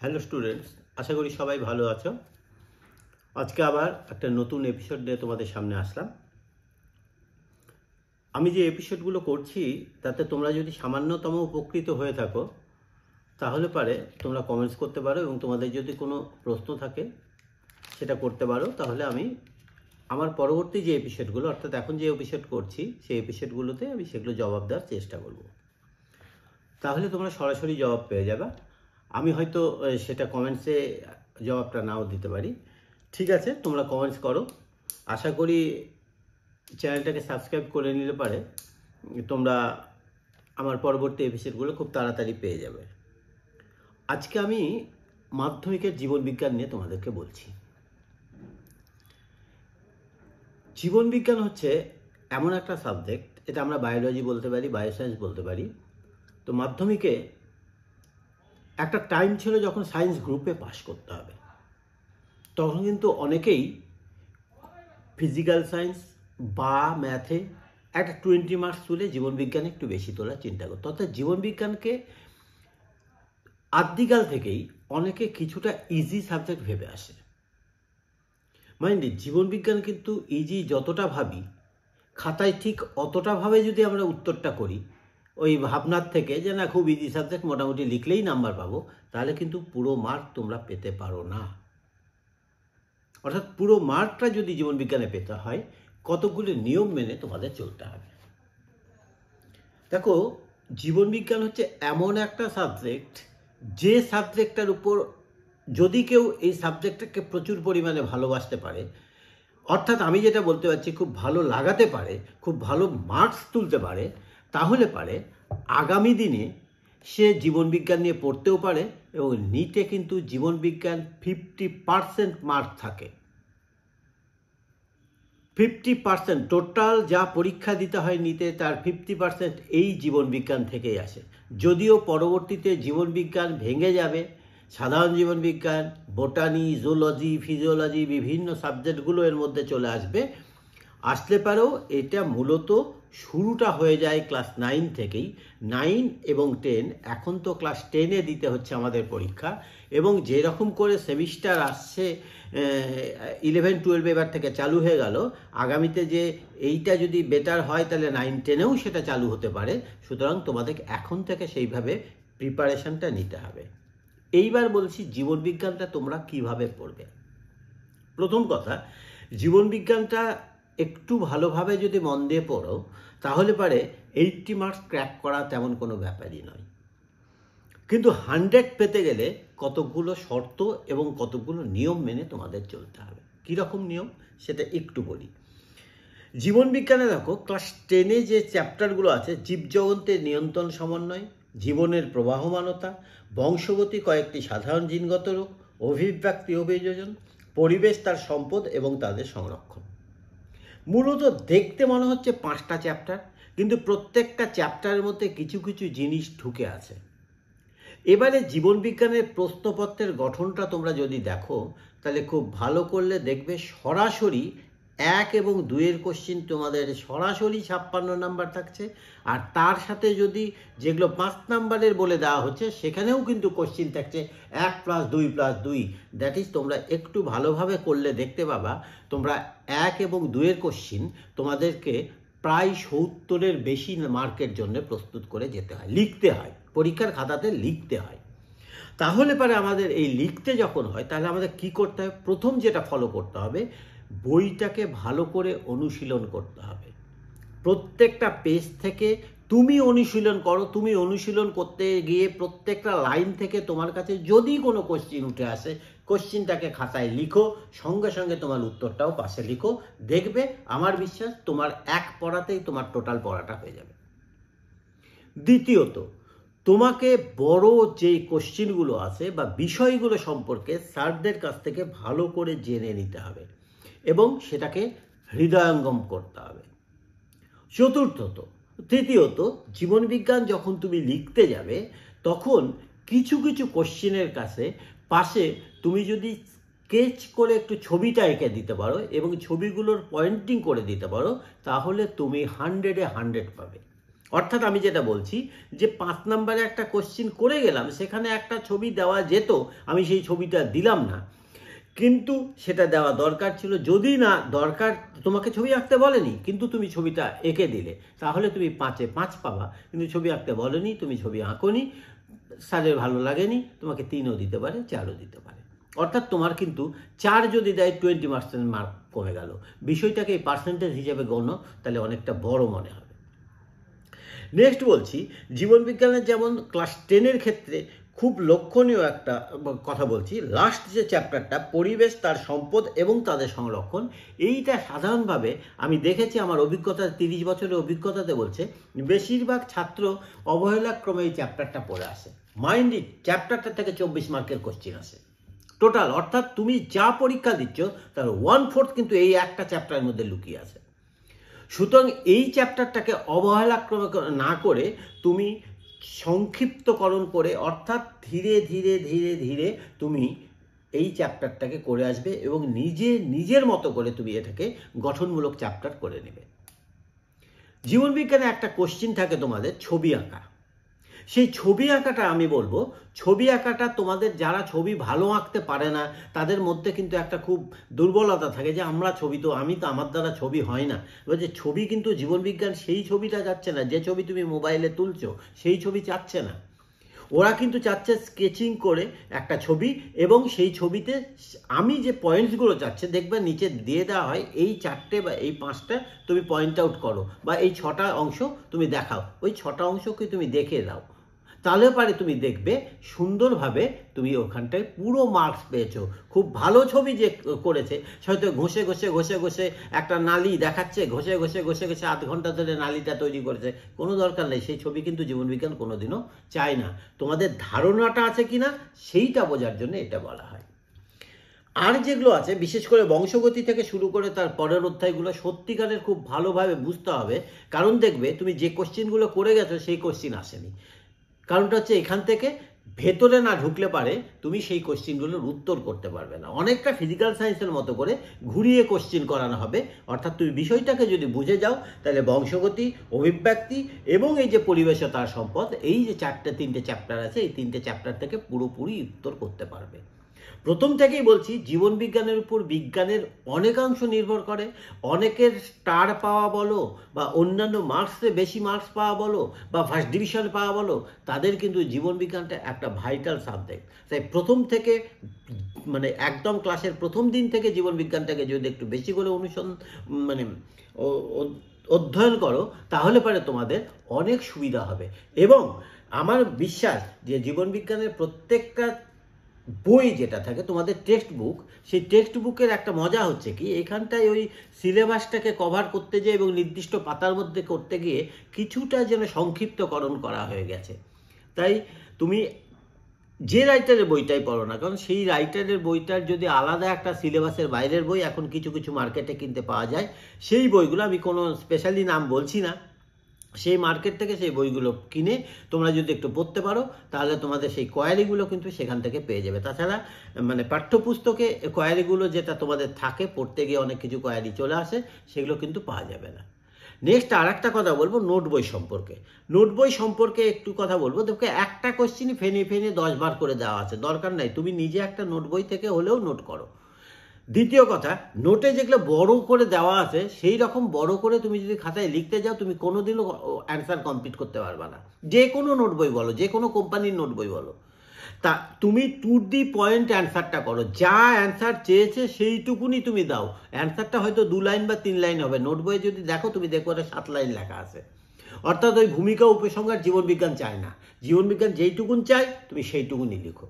Hello students, আশা করি সবাই ভালো আছো। আজকে আবার একটা নতুন এপিসোড নিয়ে তোমাদের সামনে আসলাম। আমি যে এপিসোডগুলো করছি তাতে তোমরা যদি সামান্যতম উপকৃত হয়ে থাকো তাহলে পারে তোমরা কমেন্টস করতে পারো, এবং তোমাদের যদি কোনো প্রশ্ন থাকে সেটা করতে পারো। তাহলে আমি আমার পরবর্তী যে এপিসোডগুলো, অর্থাৎ এখন যে এপিসোড করছি সেই এপিসোডগুলোতে আমি সেগুলো জবাব দেওয়ার চেষ্টা করব। তাহলে তোমরা সরাসরি জবাব পেয়ে যাবে। আমি হয়তো সেটা কমেন্টসে জবাবটা নাও দিতে পারি। ঠিক আছে, তোমরা কমেন্টস করো। আশা করি চ্যানেলটাকে সাবস্ক্রাইব করে নিলে পারে তোমরা আমার পরবর্তী এপিসোডগুলো খুব তাড়াতাড়ি পেয়ে যাবে। আজকে আমি মাধ্যমিকের জীবনবিজ্ঞান নিয়ে তোমাদেরকে বলছি। জীবনবিজ্ঞান হচ্ছে এমন একটা সাবজেক্ট, এটা আমরা বায়োলজি বলতে পারি, বায়োসায়েন্স বলতে পারি। তো মাধ্যমিকে একটা টাইম ছিল যখন সায়েন্স গ্রুপে পাশ করতে হবে। তখন কিন্তু অনেকেই ফিজিক্যাল সায়েন্স বা ম্যাথে একটা 20 মার্কস তুলে জীবনবিজ্ঞানে একটু বেশি তোলার চিন্তা করতো। অর্থাৎ জীবনবিজ্ঞানকে আদিকাল থেকেই অনেকে কিছুটা ইজি সাবজেক্ট ভেবে আসে। মানে জীবনবিজ্ঞান কিন্তু ইজি যতটা ভাবি, খাতায় ঠিক অতটা ভাবে যদি আমরা উত্তরটা করি ওই ভাবনার থেকে যে না খুব ইজি সাবজেক্ট, মোটামুটি লিখলেই নাম্বার পাবো, তাহলে কিন্তু পুরো মার্ক তোমরা পেতে পারো না। অর্থাৎ পুরো মার্কটা যদি জীবনবিজ্ঞানে পেতে হয় কতগুলো নিয়ম মেনে তোমাদের চলতে হবে। দেখো, জীবনবিজ্ঞান হচ্ছে এমন একটা সাবজেক্ট, যে সাবজেক্টটার উপর যদি কেউ এই সাবজেক্টটাকে প্রচুর পরিমাণে ভালোবাসতে পারে, অর্থাৎ আমি যেটা বলতে পারছি খুব ভালো লাগাতে পারে, খুব ভালো মার্কস তুলতে পারে, তাহলে পারে আগামী দিনে সে জীবনবিজ্ঞান নিয়ে পড়তেও পারে। এবং নিটে কিন্তু জীবনবিজ্ঞান 50% মার্ক থাকে। 50% টোটাল যা পরীক্ষা দিতে হয় নিতে, তার 50% এই জীবনবিজ্ঞান থেকেই আসে। যদিও পরবর্তীতে জীবনবিজ্ঞান ভেঙে যাবে, সাধারণ জীবনবিজ্ঞান, বোটানি, জুলজি, ফিজিওলজি, বিভিন্ন সাবজেক্টগুলো এর মধ্যে চলে আসলে পারেও এটা মূলত শুরুটা হয়ে যায় ক্লাস 9 থেকেই। 9 এবং 10, এখন তো ক্লাস 10-এ দিতে হচ্ছে আমাদের পরীক্ষা, এবং যেরকম করে সেমিস্টার আসছে 11-12 এবার থেকে চালু হয়ে গেল। আগামীতে যে এইটা যদি বেটার হয় তাহলে 9-10-এও সেটা চালু হতে পারে। সুতরাং তোমাদের এখন থেকে সেইভাবে প্রিপারেশনটা নিতে হবে। এইবার বলছি জীবনবিজ্ঞানটা তোমরা কিভাবে পড়বে। প্রথম কথা, জীবনবিজ্ঞানটা একটু ভালোভাবে যদি মন দিয়ে পড়ো তাহলে পারে 80 মার্কস ক্র্যাক করা তেমন কোনো ব্যাপারই নয়। কিন্তু 100 পেতে গেলে কতগুলো শর্ত এবং কতগুলো নিয়ম মেনে তোমাদের চলতে হবে। কীরকম নিয়ম সেটা একটু বলি। জীবনবিজ্ঞানে দেখো, ক্লাস 10-এ যে চ্যাপ্টারগুলো আছে, জীবজগতের নিয়ন্ত্রণ সমন্বয়, জীবনের প্রবাহমানতা, বংশগতি, কয়েকটি সাধারণ জিনগত রোগ, অভিব্যক্তি অভিযোজন, পরিবেশ তার সম্পদ এবং তাদের সংরক্ষণ। মূলত দেখতে মনে হচ্ছে 5টা চ্যাপ্টার, কিন্তু প্রত্যেকটা চ্যাপ্টারের মধ্যে কিছু কিছু জিনিস ঢুকে আছে। এবারে জীবনবিজ্ঞানের প্রশ্নপত্রের গঠনটা তোমরা যদি দেখো তাহলে খুব ভালো করলে দেখবে সরাসরি 1 এবং 2-এর কোশ্চিন তোমাদের সরাসরি 56 নাম্বার থাকছে। আর তার সাথে যদি যেগুলো 5 নাম্বারের বলে দেওয়া হচ্ছে সেখানেও কিন্তু কোশ্চিন থাকছে 1 + 2 + 2। দ্যাট ইজ, তোমরা একটু ভালোভাবে করলে দেখতে পাবা তোমরা 1 এবং 2-এর কোশ্চিন তোমাদেরকে প্রায় 70-এর বেশি মার্কের জন্য প্রস্তুত করে যেতে হয়, লিখতে হয়, পরীক্ষার খাতাতে লিখতে হয়। তাহলে পরে আমাদের এই লিখতে যখন হয় তাহলে আমাদের কি করতে হবে? প্রথম যেটা ফলো করতে হবে, বইটাকে ভালো করে অনুশীলন করতে হবে। প্রত্যেকটা পেজ থেকে তুমি অনুশীলন করো। তুমি অনুশীলন করতে গিয়ে প্রত্যেকটা লাইন থেকে তোমার কাছে যদি কোনো কোশ্চিন উঠে আসে, কোশ্চিনটাকে খাতায় লিখো, সঙ্গে সঙ্গে তোমার উত্তরটাও পাশে লিখো। দেখবে, আমার বিশ্বাস তোমার এক পড়াতেই তোমার টোটাল পড়াটা হয়ে যাবে। দ্বিতীয়ত, তোমাকে বড় যে কোশ্চিনগুলো আছে বা বিষয়গুলো সম্পর্কে স্যারদের কাছ থেকে ভালো করে জেনে নিতে হবে এবং সেটাকে হৃদয়ঙ্গম করতে হবে। তৃতীয়ত, জীবনবিজ্ঞান যখন তুমি লিখতে যাবে তখন কিছু কিছু কোশ্চিনের কাছে পাশে তুমি যদি স্কেচ করে একটু ছবিটা এঁকে দিতে পারো এবং ছবিগুলোর পয়েন্টিং করে দিতে পারো, তাহলে তুমি 100-এ 100 পাবে। অর্থাৎ আমি যেটা বলছি যে 5 নম্বরে একটা কোশ্চিন করে গেলাম, সেখানে একটা ছবি দেওয়া যেত, আমি সেই ছবিটা দিলাম না, কিন্তু সেটা দেওয়া দরকার ছিল। যদি না দরকার, তোমাকে ছবি আঁকতে বলেনি কিন্তু তুমি ছবিটা এঁকে দিলে, তাহলে তুমি 5-এ 5 পাবা। কিন্তু ছবি আঁকতে বলেনি, তুমি ছবি আঁকোনি, স্যারের ভালো লাগেনি, তোমাকে 3ও দিতে পারে, 4ও দিতে পারে। অর্থাৎ তোমার কিন্তু 4 যদি দেয় 20% মার্ক কমে গেল। বিষয়টাকে এই পার্সেন্টেজ হিসেবে গণ্য, তাহলে অনেকটা বড় মনে হবে। নেক্সট বলছি, জীবনবিজ্ঞানের যেমন ক্লাস 10-এর ক্ষেত্রে খুব লক্ষণীয় একটা কথা বলছি, লাস্ট যে চ্যাপ্টারটা, পরিবেশ, তার সম্পদ এবং তাদের সংরক্ষণ, এইটা সাধারণভাবে আমি দেখেছি আমার অভিজ্ঞতা, 30 বছরের অভিজ্ঞতাতে বলছে, বেশিরভাগ ছাত্র অবহেলাক্রমে এই চ্যাপ্টারটা পড়ে আসে। মাইন্ড ইট, চ্যাপ্টারটা থেকে 24 মার্কের কোশ্চিন আসে টোটাল। অর্থাৎ তুমি যা পরীক্ষা দিচ্ছ তার 1/4 কিন্তু এই একটা চ্যাপ্টারের মধ্যে লুকিয়ে আছে। সুতরাং এই চ্যাপ্টারটাকে অবহেলাক্রমে না করে তুমি সংক্ষিপ্তকরণ করে, অর্থাৎ ধীরে ধীরে ধীরে ধীরে তুমি এই চ্যাপ্টারটাকে করে আসবে এবং নিজের মতো করে তুমি এটাকে গঠনমূলক চ্যাপ্টার করে নেবে। জীবনবিজ্ঞানে একটা কোশ্চিন থাকে তোমাদের, ছবি আঁকা। সেই ছবি আঁকাটা আমি বলবো, ছবি আঁকাটা তোমাদের যারা ছবি ভালো আঁকতে পারে না তাদের মধ্যে কিন্তু একটা খুব দুর্বলতা থাকে যে আমি তো আমার দ্বারা ছবি হয় না। এবার যে ছবি কিন্তু জীবনবিজ্ঞান সেই ছবিটা যাচ্ছে না, যে ছবি তুমি মোবাইলে তুলছো সেই ছবি চাচ্ছে না। ওরা কিন্তু চাচ্ছে স্কেচিং করে একটা ছবি, এবং সেই ছবিতে আমি যে পয়েন্টসগুলো চাচ্ছে, দেখবে নিচে দিয়ে দেওয়া হয় এই 4টে বা এই 5টা তুমি পয়েন্ট আউট করো, বা এই 6টা অংশ তুমি দেখাও, ওই 6টা অংশকে তুমি দেখে দাও, তাহলে পারে তুমি দেখবে সুন্দরভাবে তুমি ওখানটায় পুরো মার্কস পেয়েছো। খুব ভালো ছবি যে করেছে, হয়তো ঘষে ঘষে ঘষে ঘষে একটা নালি দেখাচ্ছে, ঘষে ঘষে ঘষে ঘষে আধ ঘন্টা ধরে নালিটা তৈরি করেছে, কোনো দরকার নেই। সেই ছবি কিন্তু জীবনবিজ্ঞান কোনোদিনও চায় না। তোমাদের ধারণাটা আছে কিনা সেইটা বোঝার জন্য এটা বলা হয়। আর যেগুলো আছে, বিশেষ করে বংশগতি থেকে শুরু করে তার পরের অধ্যায়গুলো সত্যিকারের খুব ভালোভাবে বুঝতে হবে, কারণ দেখবে তুমি যে কোশ্চিনগুলো করে গেছো সেই কোশ্চিন আসেনি। কারণটা হচ্ছে এখান থেকে ভেতরে না ঢুকলে পারে তুমি সেই কোশ্চিনগুলোর উত্তর করতে পারবে না। অনেকটা ফিজিক্যাল সায়েন্সের মতো করে ঘুরিয়ে কোশ্চিন করানো হবে। অর্থাৎ তুমি বিষয়টাকে যদি বুঝে যাও, তাহলে বংশগতি, অভিব্যক্তি এবং এই যে পরিবেশ ও তার সম্পদ, এই যে 3টে চ্যাপ্টার আছে, এই 3টে চ্যাপ্টার থেকে পুরোপুরি উত্তর করতে পারবে। প্রথম থেকেই বলছি, জীবনবিজ্ঞানের উপর বিজ্ঞানের অনেকাংশ নির্ভর করে। অনেকের স্টার পাওয়া বলো, বা অন্যান্য মার্কসে বেশি মার্কস পাওয়া বলো, বা ফার্স্ট ডিভিশন পাওয়া বলো, তাদের কিন্তু জীবনবিজ্ঞানটা একটা ভাইটাল সাবজেক্ট। তাই প্রথম থেকে, মানে একদম ক্লাসের প্রথম দিন থেকে জীবনবিজ্ঞানটাকে যদি একটু বেশি করে অধ্যয়ন করো, তাহলে পরে তোমাদের অনেক সুবিধা হবে। এবং আমার বিশ্বাস যে জীবনবিজ্ঞানের প্রত্যেকটা বই যেটা থাকে তোমাদের টেক্সট বুক, সেই টেক্সট বুকের একটা মজা হচ্ছে কি, এখানটায় ওই সিলেবাসটাকে কভার করতে গিয়ে এবং নির্দিষ্ট পাতার মধ্যে করতে গিয়ে কিছুটা যেন সংক্ষিপ্তকরণ করা হয়ে গেছে। তাই তুমি যে রাইটারের বইটাই পড়ো না, কারণ সেই রাইটারের বইটার যদি আলাদা একটা সিলেবাসের বাইরের বই এখন কিছু কিছু মার্কেটে কিনতে পাওয়া যায়, সেই বইগুলো, আমি কোনো স্পেশালি নাম বলছি না, সেই মার্কেট থেকে সেই বইগুলো কিনে তোমরা যদি একটু পড়তে পারো, তাহলে তোমাদের সেই কোয়ারিগুলো কিন্তু সেখান থেকে পেয়ে যাবে। তাছাড়া পাঠ্যপুস্তকে কোয়ারিগুলো যেটা তোমাদের থাকে, পড়তে গিয়ে অনেক কিছু কোয়ারি চলে আসে, সেগুলো কিন্তু পাওয়া যাবে না। নেক্সট আর একটা কথা বলবো নোট বই সম্পর্কে। নোট বই সম্পর্কে একটু কথা বলবো। দেখো, একটা কোশ্চিনই ফেনে ফেনে 10 বার করে দেওয়া আছে, দরকার নাই। তুমি নিজে একটা নোট বই থেকে হলেও নোট করো। দ্বিতীয় কথা, নোটে যেগুলো বড় করে দেওয়া আছে, সেই রকম বড় করে তুমি যদি খাতায় লিখতে যাও, তুমি কোনোদিনও অ্যান্সার কমপ্লিট করতে পারবে না। যে কোনো নোট বই বলো, যে কোনো কোম্পানির নোট বই বলো, তা তুমি টু দি পয়েন্ট অ্যান্সারটা করো। যা অ্যান্সার চেয়েছে সেইটুকুনি তুমি দাও। অ্যান্সারটা হয়তো 2 লাইন বা 3 লাইন হবে, নোট বইয়ে যদি দেখো তুমি দেখো ওটা 7 লাইন লেখা আছে। অর্থাৎ ওই ভূমিকা উপসংহার জীবনবিজ্ঞান চায় না। জীবনবিজ্ঞান যেইটুকুন চায় তুমি সেইটুকুনি লিখো।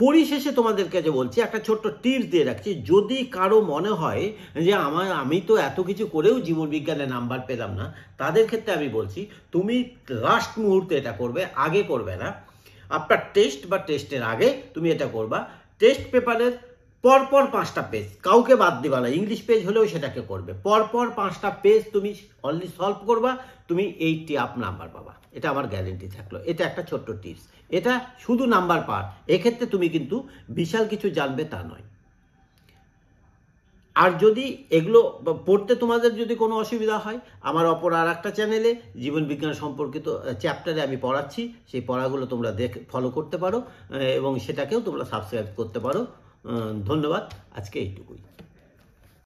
পরিশেষে তোমাদের কাছে বলছি, একটা ছোট্ট টিপস দিয়ে রাখছি, যদি কারো মনে হয় যে আমি তো এত কিছু করেও জীবনবিজ্ঞানে নাম্বার পেলাম না, তাদের ক্ষেত্রে আমি বলছি তুমি লাস্ট মুহূর্তে এটা করবে, আগে করবে না। আপনার টেস্ট বা টেস্টের আগে তুমি এটা করবা। টেস্ট পেপারের পরপর 5টা পেজ, কাউকে বাদ দিবা না, ইংলিশ পেজ হলেও সেটাকে করবে। পরপর 5টা পেজ তুমি অনলি সলভ করবা, তুমি 80 আপ নাম্বার পাবা, এটা আমার গ্যারেন্টি থাকলো। এটা একটা ছোট্ট টিপস, এটা শুধু নাম্বার পাওয়ার, এক্ষেত্রে তুমি কিন্তু বিশাল কিছু জানবে তা নয়। আর যদি এগুলো পড়তে তোমাদের যদি কোনো অসুবিধা হয়, আমার অপর আর একটা চ্যানেলে জীবন বিজ্ঞান সম্পর্কিত চ্যাপ্টারে আমি পড়াচ্ছি, সেই পড়াগুলো তোমরা ফলো করতে পারো এবং সেটাকেও তোমরা সাবস্ক্রাইব করতে পারো। ধন্যবাদ, আজকে এইটুকুই।